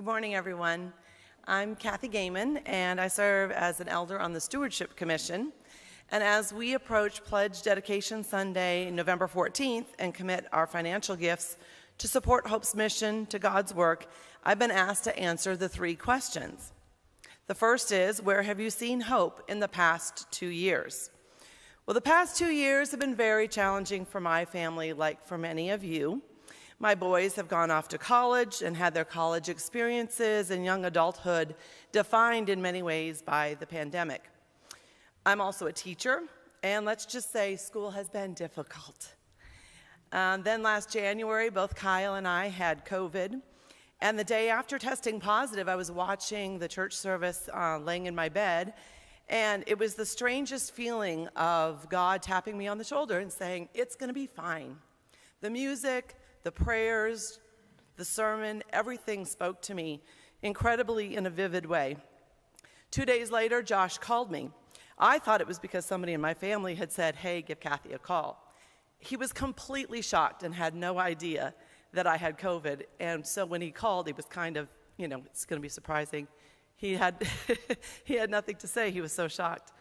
Good morning, everyone. I'm Kathy Gaiman, and I serve as an elder on the Stewardship Commission. And as we approach Pledge Dedication Sunday, November 14th, and commit our financial gifts to support Hope's mission to God's work, I've been asked to answer the three questions. The first is, where have you seen hope in the past 2 years? Well, the past 2 years have been very challenging for my family, like for many of you. My boys have gone off to college and had their college experiences and young adulthood defined in many ways by the pandemic. I'm also a teacher, and let's just say school has been difficult. Then last January, both Kyle and I had COVID, and the day after testing positive, I was watching the church service laying in my bed, and it was the strangest feeling of God tapping me on the shoulder and saying, "It's going to be fine." The music, the prayers, the sermon, everything spoke to me incredibly in a vivid way. 2 days later, Josh called me. I thought it was because somebody in my family had said, "Hey, give Kathy a call." He was completely shocked and had no idea that I had COVID. And so when he called, he was kind of, it's going to be surprising. He had, he had nothing to say. He was so shocked.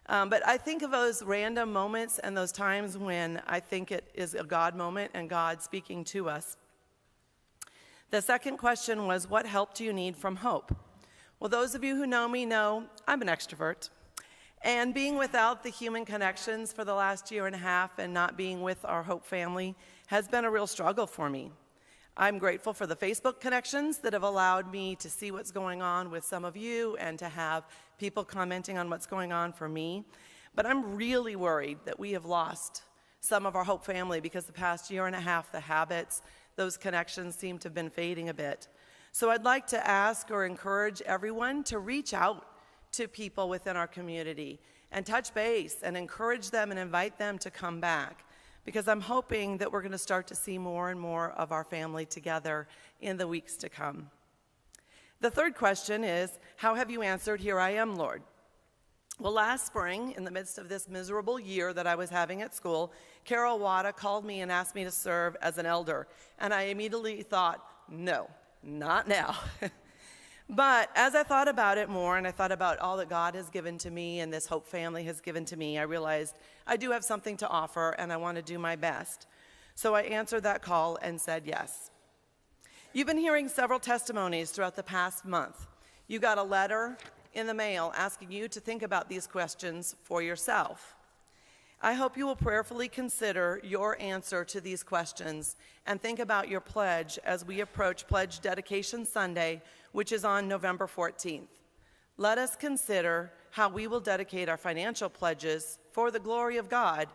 But I think of those random moments and those times when I think it is a God moment and God speaking to us. The second question was, what help do you need from Hope? Well, those of you who know me know I'm an extrovert. And being without the human connections for the last year and a half and not being with our Hope family has been a real struggle for me. I'm grateful for the Facebook connections that have allowed me to see what's going on with some of you and to have people commenting on what's going on for me. But I'm really worried that we have lost some of our Hope family because the past year and a half, the habits, those connections seem to have been fading a bit. So I'd like to ask or encourage everyone to reach out to people within our community and touch base and encourage them and invite them to come back, because I'm hoping that we're going to start to see more and more of our family together in the weeks to come. The third question is, how have you answered, "Here I am, Lord"? Well, last spring, in the midst of this miserable year that I was having at school, Carol Wada called me and asked me to serve as an elder. And I immediately thought, no, not now. But as I thought about it more, and I thought about all that God has given to me and this Hope family has given to me, I realized I do have something to offer and I want to do my best. So I answered that call and said yes. You've been hearing several testimonies throughout the past month. You got a letter in the mail asking you to think about these questions for yourself. I hope you will prayerfully consider your answer to these questions and think about your pledge as we approach Pledge Dedication Sunday, which is on November 14th. Let us consider how we will dedicate our financial pledges for the glory of God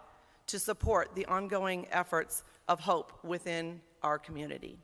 to support the ongoing efforts of Hope within our community.